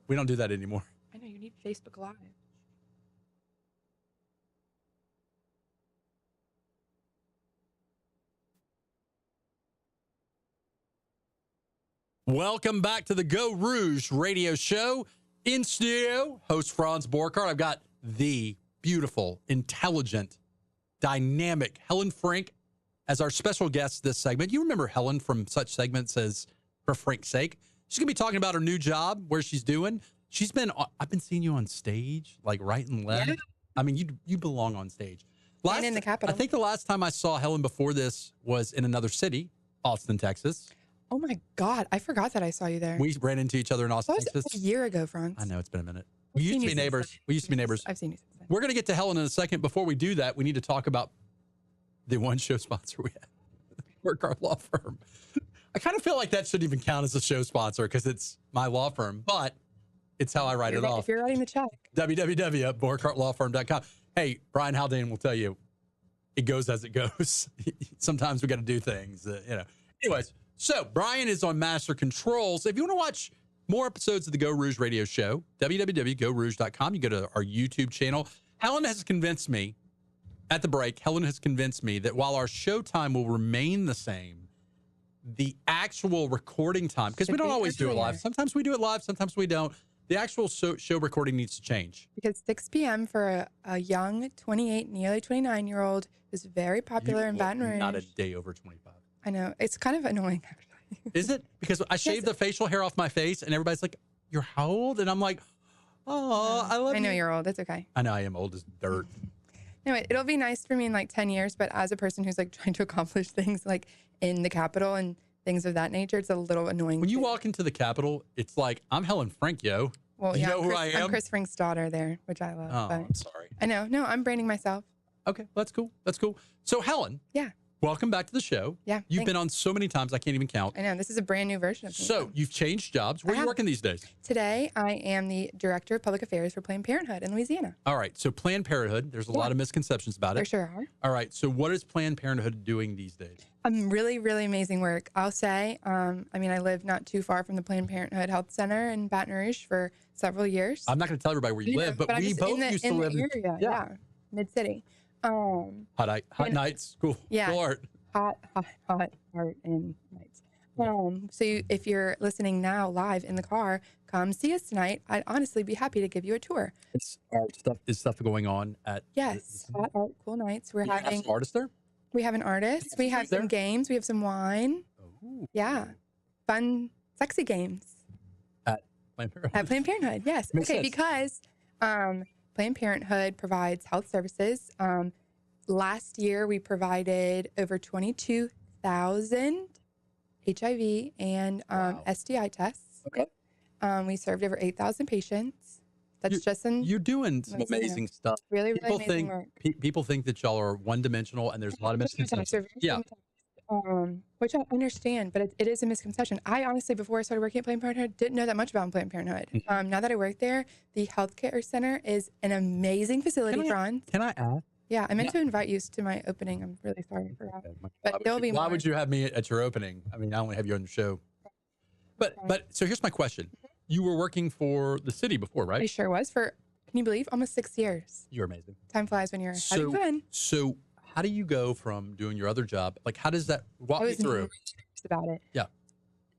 We don't do that anymore. I know you need Facebook Live. Welcome back to the Geaux Rouge radio show. In studio, host Franz Borkhardt. I've got the beautiful, intelligent, dynamic Helen Frink as our special guest this segment. You remember Helen from such segments as For Frank's Sake. She's going to be talking about her new job, where she's doing. I've been seeing you on stage, like right and left. Yeah. I mean, you belong on stage. And in the Capitol. I think the last time I saw Helen before this was in another city, Austin, Texas. Oh my God. I forgot that I saw you there. We ran into each other in Austin, That was Texas. a year ago, Franz. I know, it's been a minute. We used to be neighbors. I've seen you since then. We're going to get to Helen in a second. Before we do that, we need to talk about the one show sponsor we have, Borkhardt Law Firm. I kind of feel like that shouldn't even count as a show sponsor because it's my law firm, but it's how I write it off. If you're writing the check. www.borkhardtlawfirm.com. Hey, Brian Haldane will tell you, it goes as it goes. Sometimes we got to do things, Anyways, so Brian is on Master Controls. If you want to watch more episodes of the Geaux Rouge radio show, www.geauxrouge.com. You go to our YouTube channel. Helen has convinced me at the break, that while our show time will remain the same, the actual recording time, because we don't always do it live. Sometimes we do it live, sometimes we don't. The actual show recording needs to change. Because 6 p.m. for a young 28, nearly 29-year-old is very popular in Baton Rouge. Not a day over 25. I know. It's kind of annoying, actually. Is it? Because I shaved the facial hair off my face, and everybody's like, "You're how old?" And I'm like, "Oh, I love you." I know you're old. It's okay. I know I am old as dirt. No, it'll be nice for me in like 10 years, but as a person who's like trying to accomplish things like in the Capitol and things of that nature, it's a little annoying. When you walk into the Capitol, it's like, I'm Helen Frink, yo. Well, you know who I am? I'm Chris Frink's daughter there, which I love. Oh, but I'm sorry. I know. No, I'm branding myself. Okay, that's cool. That's cool. So, Helen. Yeah. Welcome back to the show. Yeah. You've been on so many times, I can't even count. I know. This is a brand new version of me. So, you've changed jobs. Where are you working these days? Today, I am the Director of Public Affairs for Planned Parenthood in Louisiana. All right. So, Planned Parenthood, there's a lot of misconceptions about it. There sure are. All right. So, what is Planned Parenthood doing these days? Really, really amazing work. I'll say, I live not too far from the Planned Parenthood Health Center in Baton Rouge for several years. I'm not going to tell everybody where you live, but I'm we just both used to live in the area. Yeah. Mid-city. Hot nights. Cool. Yeah. Cool art. Hot art and nights. If you're listening now live in the car, come see us tonight. I'd honestly be happy to give you a tour. It's art stuff. Is stuff going on at? Yes, hot art, cool nights. We're having have some artists there. We have an artist. We have some games. We have some wine. Ooh. Yeah, fun, sexy games At Planned Parenthood. at Planned Parenthood. Yes. Makes Okay, sense. because Planned Parenthood provides health services. Last year, we provided over 22,000 HIV and STI tests. Okay. We served over 8,000 patients. That's just in. You're doing some amazing stuff. Really, really People amazing think work. people think that y'all are one dimensional, and there's a lot of misconceptions. Yeah. Which I understand, but it is a misconception. I honestly, before I started working at Planned Parenthood, didn't know that much about Planned Parenthood. Now that I work there, the healthcare center is an amazing facility, Franz. Can I ask? Yeah, I meant to invite you to my opening. I'm really sorry for that. But there'll be more. Why would you have me at your opening? I mean, I only have you on the show. But so here's my question. You were working for the city before, right? I sure was for, can you believe, almost 6 years. You're amazing. Time flies when you're having fun. So how do you go from doing your other job? Like, how does that walk me through? Nervous about it. Yeah.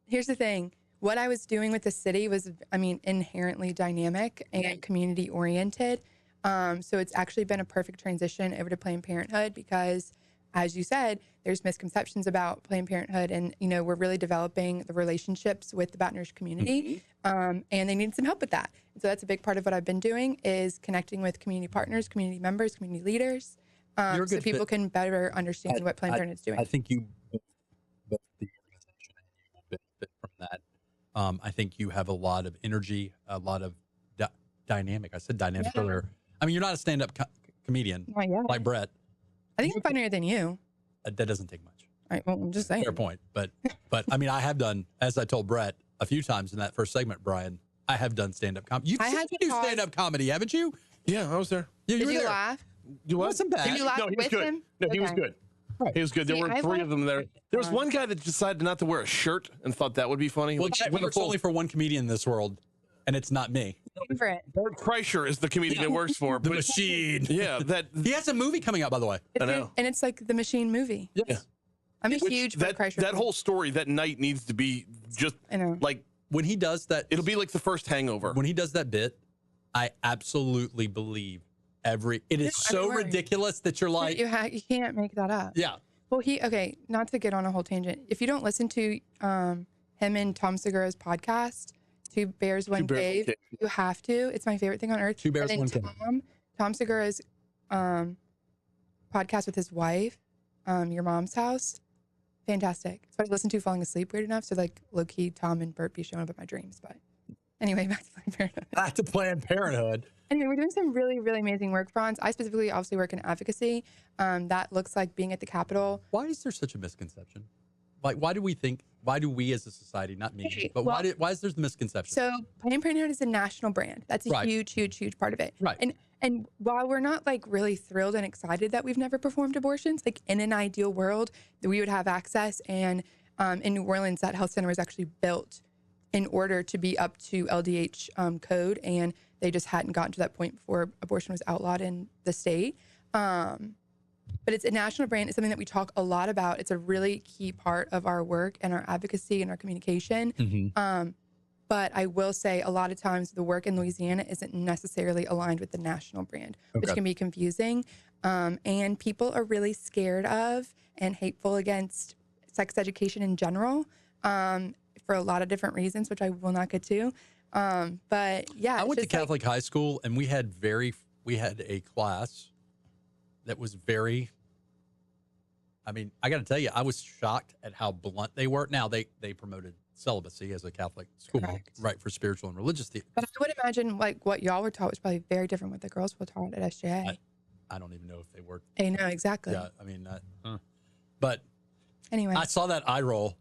Here's the thing. What I was doing with the city was, inherently dynamic and community oriented. So it's actually been a perfect transition over to Planned Parenthood because as you said, there's misconceptions about Planned Parenthood, and we're really developing the relationships with the Baton Rouge community, and they need some help with that. And so that's a big part of what I've been doing is connecting with community partners, community members, community leaders, so people can better understand what Planned Parenthood is doing. I think you both the organization and you will benefit from that. I think you have a lot of energy, a lot of dynamic. I said dynamic earlier. I mean, you're not a stand-up comedian like Brett. I think I'm funnier than you. That doesn't take much. All right, well, I'm just saying. Fair point. But I mean, I have done, as I told Brett a few times in that first segment, Brian, I have done stand-up comedy. You've seen me do stand-up comedy, haven't you? Yeah, I was there. Yeah, Did you laugh? You wasn't bad. Did you laugh No, he was with good. him? No, he was Okay. good. Right. He was good. There See, were I 3 of them there. There was one guy that decided not to wear a shirt and thought that would be funny. Well, it works only for one comedian in this world, and it's not me. Favorite. Bert Kreischer is the comedian it works for. The but- Machine. Yeah, that He has a movie coming out, by the way. It's I know. And it's like the Machine movie. Yes. I'm a huge that Bert Kreischer that fan. whole story that night needs to be just I know. like When he does that, it'll be like the first Hangover. when he does that bit, I absolutely believe it is so everywhere. ridiculous that you're like, You can't make that up. yeah. Well, not to get on a whole tangent. If you don't listen to him and Tom Segura's podcast, Two Bears, One Cave, you have to. It's my favorite thing on earth. Two Bears, And One then Cave. Tom Segura's podcast with his wife, Your Mom's House, fantastic. It's what I listen to falling asleep weird enough. So like low key, Tom and Bert be showing up at my dreams. But anyway, back to Planned Parenthood. Back to Planned Parenthood. Anyway, we're doing some really, really amazing work, Franz. I specifically obviously work in advocacy. That looks like being at the Capitol. Why is there such a misconception? Like, why do we as a society, not me, Okay, but well, why is there the misconception? So Planned Parenthood is a national brand. That's a Right. huge, huge, huge part of it. Right. And while we're not like really thrilled and excited that we've never performed abortions, like in an ideal world, that we would have access. And in New Orleans, that health center was actually built in order to be up to LDH code, and they just hadn't gotten to that point before abortion was outlawed in the state. But it's a national brand. It's something that we talk a lot about. It's a really key part of our work and our advocacy and our communication. Mm-hmm. But I will say a lot of times the work in Louisiana isn't necessarily aligned with the national brand, which can be confusing. And people are really scared of and hateful against sex education in general for a lot of different reasons, which I will not get to. But yeah, I went to just like- Catholic high school, and we had a class that was very, I mean, I got to tell you, I was shocked at how blunt they were. Now, they promoted celibacy as a Catholic school, Correct. right, for spiritual and religious theology. But I would imagine like what y'all were taught was probably very different what the girls were taught at SJA. I don't even know if they were. I know, exactly. Yeah, I mean, but Anyway, I saw that eye roll.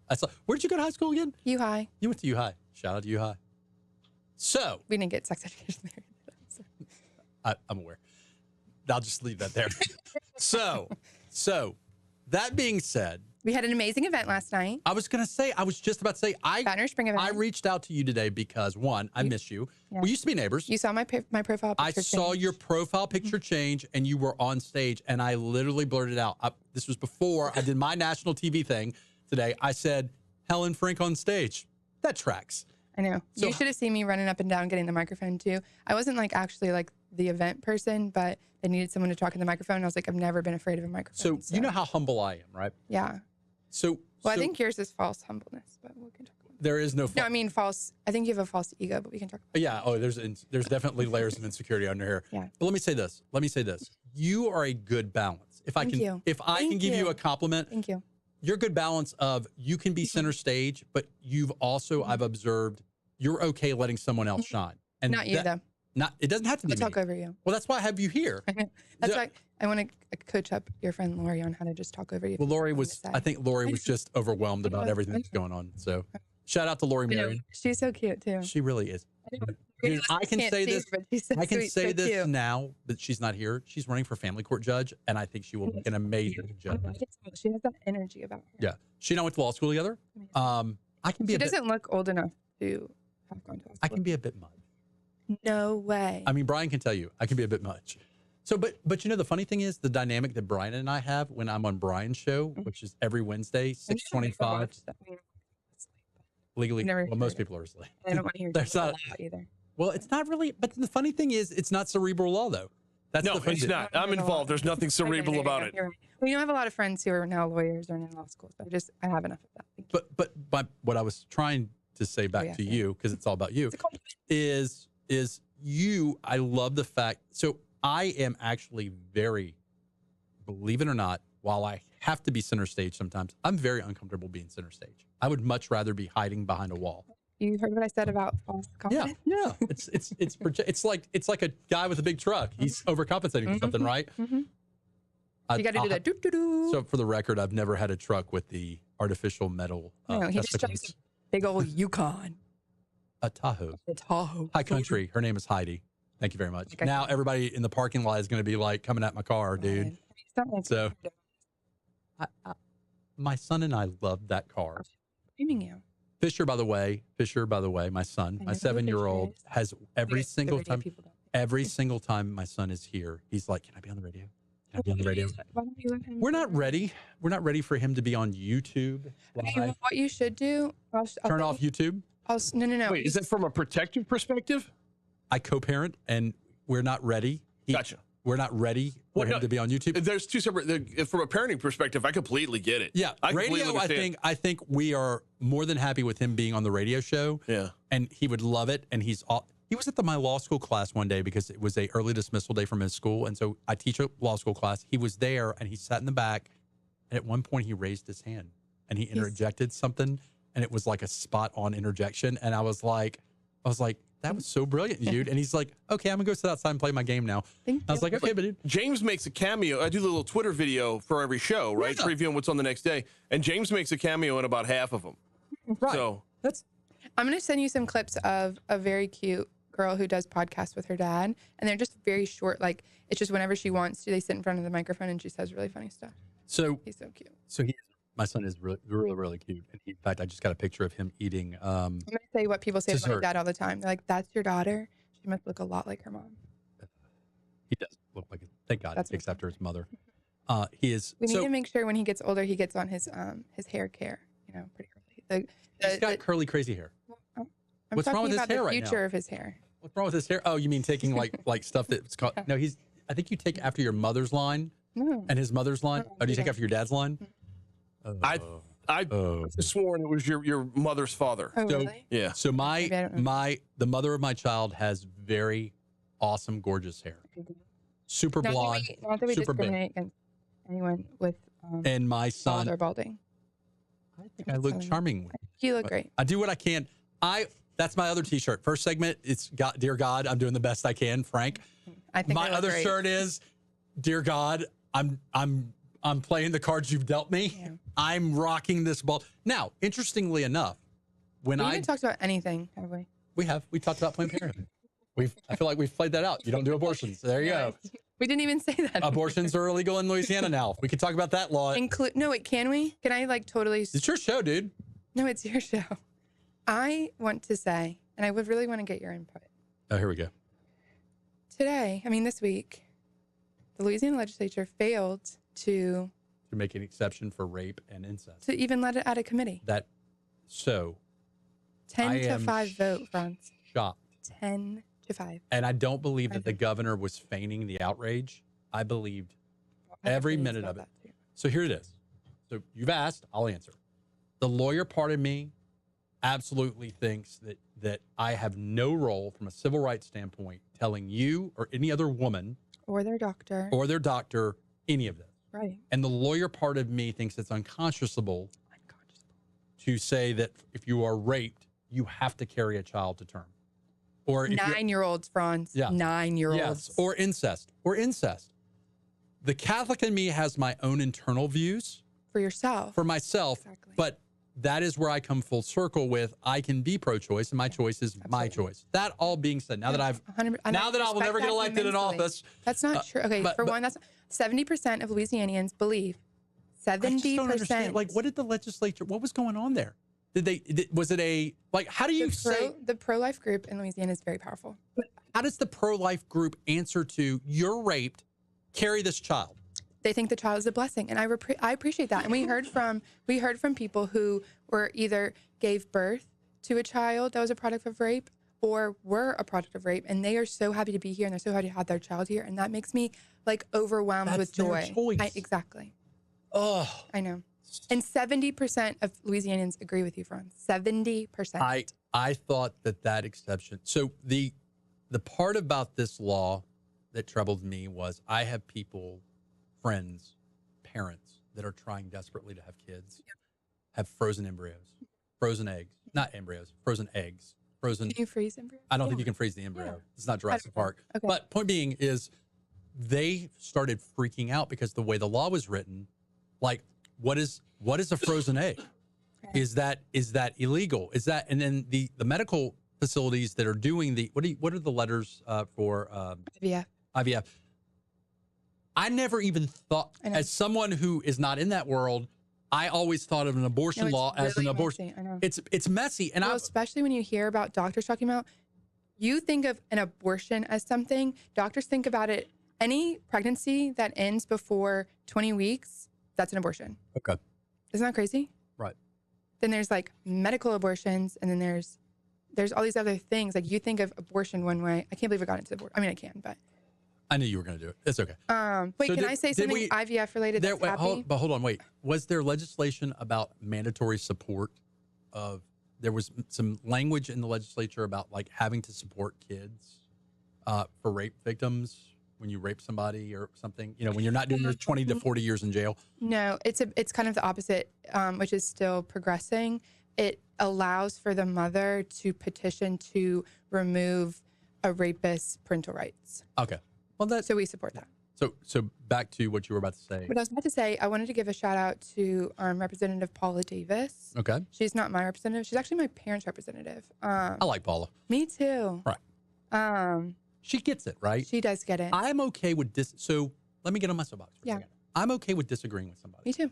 Where did you go to high school again? U High. You went to U High. Shout out to U High. So, We didn't get sex education there. So. I'm aware. I'll just leave that there. So that being said, We had an amazing event last night. I was just about to say, Baton Rouge Spring event. I reached out to you today because one, I miss you. Yeah. We used to be neighbors. You saw my profile picture. I saw change. your profile picture change, and you were on stage, and I literally blurted out. This was before I did my national TV thing today. I said, Helen Frink on stage. That tracks. I know. So- You should have seen me running up and down getting the microphone too. I wasn't like actually like the event person, but they needed someone to talk in the microphone. I was like, I've never been afraid of a microphone. So you know how humble I am, right? Yeah. So Well, I think yours is false humbleness, but we can talk about there is no. it. No, I mean false. I think you have a false ego, but we can talk about Yeah. Oh, there's definitely layers of insecurity under here. Yeah. But let me say this. You are a good balance. If Thank you. If I can Thank give you you. a compliment, it. Thank you. you're a good balance of you can be center stage, but you've also I've observed you're okay letting someone else shine. And Not you though. It doesn't have to be I'll me. talk over you. Well, that's why I have you here. That's Yeah. why I want to coach up your friend Laurie on how to just talk over you. Well, Laurie Something was. to say. I think Laurie was just overwhelmed about everything that's going on. So, shout out to Laurie You know, Marian. she's so cute too. She really is. You I can can't say see this. her, but she's so I can sweet, say so this cute. now that she's not here. She's running for family court judge, and I think she will make an amazing judge. She has that energy about her. Yeah, she and I went to law school together. I can be. She a bit, doesn't look old enough to have gone to law I school. can be a bit much. No way. I mean, Brian can tell you I can be a bit much. So, but you know, the funny thing is the dynamic that Brian and I have when I'm on Brian's show, which is every Wednesday, 6:25, legally. Never Well, most heard it. people are asleep. I don't want to hear There's a not. lot either. Well, it's not really. But the funny thing is, it's not cerebral law though. That's No, the it's thing. not. I'm involved. There's nothing cerebral about it. You're right. Well, I have a lot of friends who are now lawyers or in law school, so I have enough of that. Thank you. But what I was trying to say back to you, because it's all about you, is you. I love the fact. So I am actually very, believe it or not, while I have to be center stage sometimes, I'm very uncomfortable being center stage. I would much rather be hiding behind a wall. You heard what I said about false confidence? Yeah. It's like a guy with a big truck. He's overcompensating for something, right? Mm-hmm. You got to do that. Doo-doo-doo. So for the record, I've never had a truck with the artificial metal. No, he just drives a big old Yukon. A Tahoe. A Tahoe. Hi, country. Her name is Heidi. Thank you very much. Okay. Now everybody in the parking lot is going to be like coming at my car, dude. So my son and I love that car. Blaming you. Fisher, by the way, my son, my 7-year-old, has every single time my son is here, he's like, "Can I be on the radio? Can I be on the radio?" We're not ready. We're not ready for him to be on YouTube. Okay, what you should do? I'll turn off YouTube. No. Wait, is that from a protective perspective? I co-parent, and we're not ready. Gotcha. We're not ready for him to be on YouTube. There's two separate. From a parenting perspective, I completely get it. Yeah, radio. I think we are more than happy with him being on the radio show. Yeah, and he would love it. And he was at my law school class one day because it was a early dismissal day from his school, and so I teach a law school class. He was there, and he sat in the back, and at one point he raised his hand and he interjected something, and it was like a spot on interjection, and I was like. That was so brilliant, dude. And he's like, "Okay, I'm gonna go sit outside and play my game now." I was like, "Okay, but dude." James makes a cameo. I do the little Twitter video for every show, right? Yeah. Previewing what's on the next day. And James makes a cameo in about half of them. Right. So I'm gonna send you some clips of a very cute girl who does podcasts with her dad, and they're just very short. Like it's just whenever she wants to, they sit in front of the microphone and she says really funny stuff. So he's so cute. So my son is really, really, really cute. And in fact, I just got a picture of him eating. I'm going to say what people say dessert. about my dad all the time. They're like, "That's your daughter. She must look a lot like her mom." He does look like it. Thank God he takes after his mother. He is. We need to make sure when he gets older, he gets on his hair care. Pretty early. He's got curly, crazy hair. What's wrong with his hair right now? The future of his hair. What's wrong with his hair? Oh, you mean taking like stuff that's called? No, I think you take after your mother's line and his mother's line. Oh, do you take after your dad's line? I sworn it was your mother's father. Oh, really? Yeah. So the mother of my child has very awesome, gorgeous hair. Super blonde. Not that we super discriminate against anyone with and my son or balding. I think I look charming. You look great. I do what I can. That's my other T-shirt. First segment, it's Dear God, I'm doing the best I can, Frank. I think my other shirt is Dear God, I'm playing the cards you've dealt me. Yeah. I'm rocking this ball. Now, interestingly enough, we haven't talked about anything, have we? We have. We talked about Planned Parenthood. I feel like we've played that out. You don't do abortions. There you go. We didn't even say that. Abortions are illegal in Louisiana now. We can talk about that law. No, wait, can we? Can I totally? It's your show, dude. No, it's your show. I want to say, and I would really want to get your input. Oh, here we go. This week, the Louisiana legislature failed to make an exception for rape and incest. To even let it out of committee. 10-5 vote, Franz. Shocked. 10-5. And I don't believe that the governor was feigning the outrage. I believed every minute of it. So here it is. So you've asked, I'll answer. The lawyer part of me absolutely thinks that I have no role from a civil rights standpoint telling you or any other woman or their doctor any of this. Right. And the lawyer part of me thinks it's unconscionable to say that if you are raped, you have to carry a child to term. Or 9-year-olds, Franz. Yeah. 9-year-olds. Yes. Or incest. The Catholic in me has my own internal views. For yourself. For myself. Exactly. But that is where I come full circle with I can be pro-choice and my choice is my choice. That all being said, now that I will never get elected in office. That's not true. Okay, one, that's 70% of Louisianians believe. 70%. I just don't understand. What did the legislature? What was going on there? Was it how do you say the pro-life group in Louisiana is very powerful? How does the pro-life group answer to you're raped, carry this child? They think the child is a blessing, and I appreciate that. And we heard from people who were either gave birth to a child that was a product of rape, before were a product of rape, and they are so happy to be here and they're so happy to have their child here, and that makes me like overwhelmed with their joy. choice. Exactly. Oh, I know. And 70% of Louisianians agree with you, Franz. 70%. I thought that exception. So the part about this law that troubled me was I have people, friends, parents that are trying desperately to have kids, have frozen embryos, frozen eggs, not embryos, frozen eggs, frozen. Can you freeze embryos? I don't think you can freeze the embryo. It's not Jurassic Park. Okay. But point being is they started freaking out because the way the law was written, like what is a frozen egg? Is that illegal? Is that, and then the medical facilities that are doing the, what are the letters for IVF? I never even thought, as someone who is not in that world, I always thought of an abortion law as an abortion. Messy. I know. It's messy. And especially when you hear about doctors talking about, you think of an abortion as something, doctors think about it, any pregnancy that ends before 20 weeks, that's an abortion. Okay. Isn't that crazy? Right. Then there's like medical abortions, and then there's all these other things. Like you think of abortion one way. I can't believe I got into abortion. I mean, I can, but. I knew you were going to do it. It's okay. Wait, can I say something IVF related? Hold on, wait. Was there legislation about mandatory support of? There was some language in the legislature about like having to support kids for rape victims when you rape somebody or something. You know, when you're not doing your 20 to 40 years in jail. No, it's kind of the opposite, which is still progressing. It allows for the mother to petition to remove a rapist's parental rights. Okay. Well, so we support that. So back to what you were about to say. What I was about to say, I wanted to give a shout out to Representative Paula Davis. Okay. She's not my representative. She's actually my parents' representative. I like Paula. Me too. Right. She gets it, right? She does get it. I'm okay with this. So let me get on my soapbox for a second. I'm okay with disagreeing with somebody. Me too.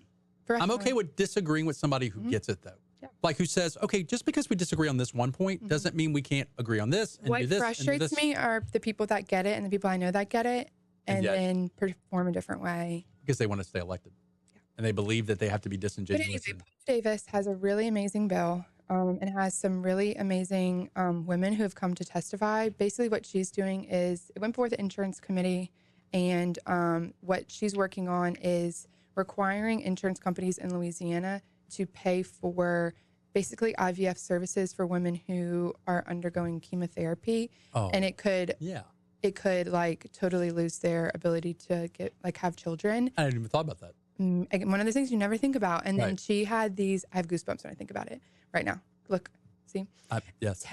I'm okay with disagreeing with somebody who gets it, though. Yeah. Like who says, okay, just because we disagree on this one point doesn't mean we can't agree on this and do this. What frustrates me are the people that get it and the people I know that get it and then perform a different way. Because they want to stay elected. Yeah. And they believe that they have to be disingenuous. But anyway, Paula Davis has a really amazing bill and has some really amazing women who have come to testify. Basically what she's doing is, it went before the insurance committee, and what she's working on is requiring insurance companies in Louisiana to pay for basically IVF services for women who are undergoing chemotherapy. And it could like totally lose their ability to have children. I hadn't even thought about that. One of the things you never think about. And then she had these, I have goosebumps when I think about it right now. Look, see? Yes.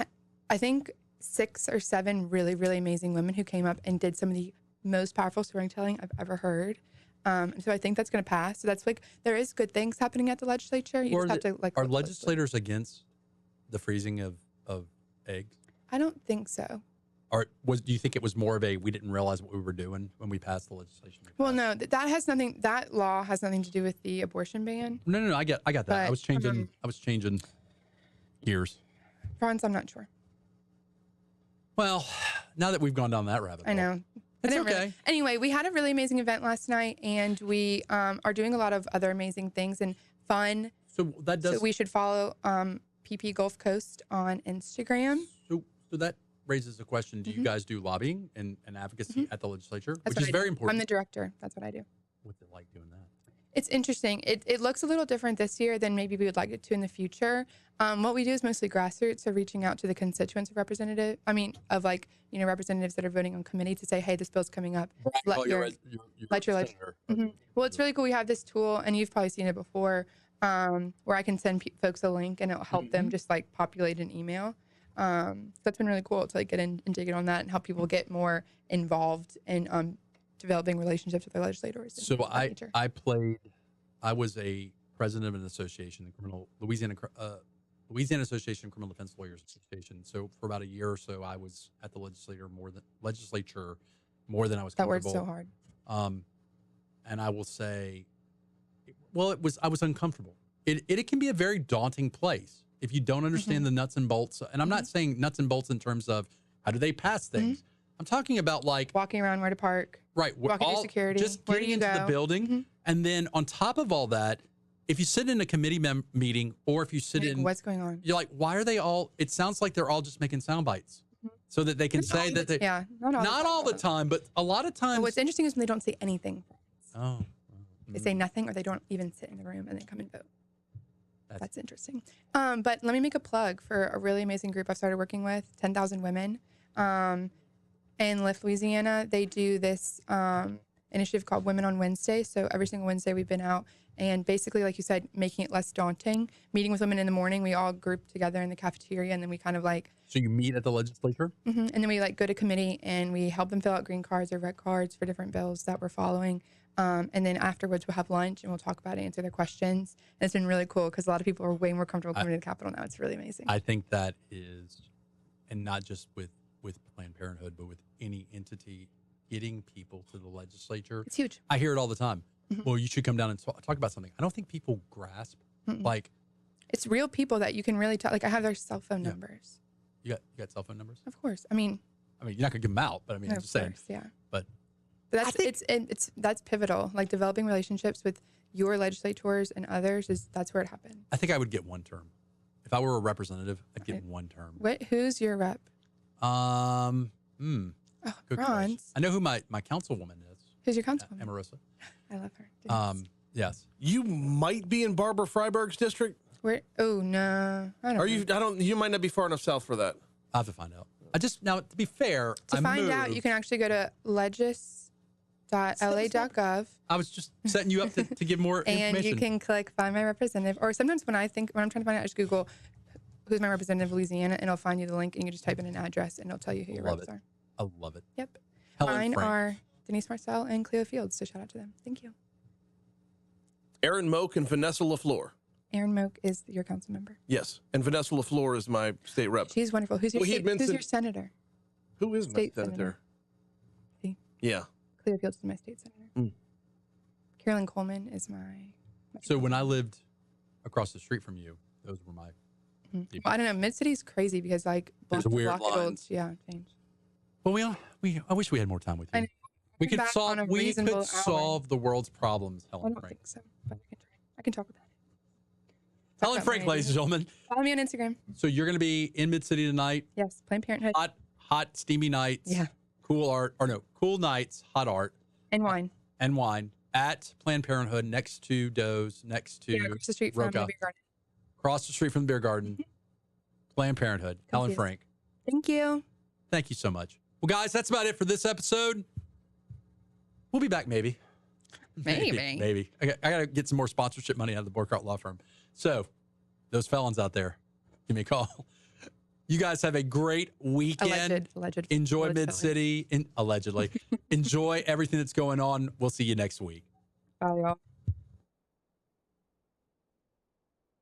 I think 6 or 7 really, really amazing women who came up and did some of the most powerful storytelling I've ever heard. So I think that's going to pass. So that's like, there is good things happening at the legislature. You just have to are legislators against the freezing of eggs? I don't think so. Or do you think it was more of a, we didn't realize what we were doing when we passed the legislation? Well, no, that law has nothing to do with the abortion ban. No, I got that. But, I was changing gears. Franz, I'm not sure. Well, now that we've gone down that rabbit hole. I know. It's okay. Anyway, we had a really amazing event last night, and we are doing a lot of other amazing things and fun. So that does. So we should follow PP Gulf Coast on Instagram. So that raises a question. Do you guys do lobbying and advocacy at the legislature? That's which is very important. I'm the director. That's what I do. What's it like doing that? It's interesting. It looks a little different this year than maybe we would like it to in the future. What we do is mostly grassroots, so reaching out to the constituents of representatives that are voting on committee to say, hey, this bill's coming up. Let your legislator. Well, it's really cool. We have this tool, and you've probably seen it before, where I can send folks a link, and it'll help them just like populate an email. That's been really cool to like get in and dig in on that and help people get more involved in developing relationships with their legislators. So I was a president of an association, the Louisiana Association of Criminal Defense Lawyers Association. So for about a year or so, I was at the legislature more than I was comfortable. That word's so hard. And I will say, well, I was uncomfortable. It can be a very daunting place if you don't understand the nuts and bolts. And I'm not saying nuts and bolts in terms of how do they pass things. I'm talking about like walking around, where to park, right? Walking through security, just getting into the building, and then on top of all that, if you sit in a committee meeting or if you sit in what's going on, you're like, why are they all? It sounds like they're all just making sound bites. so that they can say that they. Yeah, Not all the time, but a lot of times. But what's interesting is when they don't say anything. Oh. They say nothing, or they don't even sit in the room and then come and vote. That's interesting. But let me make a plug for a really amazing group I've started working with, 10,000 Women. In Lift, Louisiana, they do this initiative called Women on Wednesday. So every single Wednesday we've been out and basically, like you said, making it less daunting. Meeting with women in the morning, we all group together in the cafeteria, and then we kind of like. So you meet at the legislature? Mm-hmm. And then we like go to committee and we help them fill out green cards or red cards for different bills that we're following. And then afterwards we'll have lunch and we'll talk about it, answer their questions. And it's been really cool because a lot of people are way more comfortable coming to the Capitol now. It's really amazing. I think that is, and not just with Planned Parenthood, but with any entity, getting people to the legislature. It's huge. I hear it all the time. Mm-hmm. Well, you should come down and talk about something. I don't think people grasp, like. It's real people that you can really talk. Like I have their cell phone numbers. You got cell phone numbers? Of course. I mean, you're not gonna give them out, but I mean, I'm just saying. Yeah. But that's pivotal. Like developing relationships with your legislators and others that's where it happens. I think I would get one term. If I were a representative, I'd get one term. Who's your rep? Good Franz. question. I know who my councilwoman is. Who's your councilwoman? Amarissa. I love her. Yes. You might be in Barbara Freiberg's district. Where? Oh no. I don't know. Are you? I don't. You might not be far enough south for that. I'll have to find out. Now, to be fair, to find out, you can actually go to legis.la.gov. I was just setting you up to give more information. And you can click Find My Representative. Or sometimes when I'm trying to find out, I just Google who's my representative of Louisiana, and it'll find you the link, and you can just type in an address, and it'll tell you who your reps are. I love it. Yep. Helen, Mine Frank. are Denise Marcel and Cleo Fields, so shout out to them. Thank you. Aaron Moak and Vanessa LaFleur. Aaron Moak is your council member. Yes, and Vanessa LaFleur is my state rep. She's wonderful. Who's your senator? Who is my senator? See? Yeah. Cleo Fields is my state senator. Carolyn Coleman is my So when I lived across the street from you, those were my people. Well, I don't know. Mid-City is crazy because like There's weird lines. Change. Well, I wish we had more time with you. We could solve the world's problems, Helen. I don't think so, but I can talk about it. Helen Frank, ladies and gentlemen. Follow me on Instagram. So you're going to be in Mid-City tonight. Yes, Planned Parenthood. Hot, steamy nights. Yeah. Cool nights, hot art. And wine. At Planned Parenthood, next to Doe's, next to across the street from the beer garden. Across the street from the beer garden. Planned Parenthood. Helen Frank. Thank you. Thank you so much. Well, guys, that's about it for this episode. We'll be back maybe. Maybe. I got to get some more sponsorship money out of the Borkart Law Firm. So, those felons out there, give me a call. You guys have a great weekend. Alleged Enjoy Mid-City. Allegedly. Enjoy everything that's going on. We'll see you next week. Bye, y'all.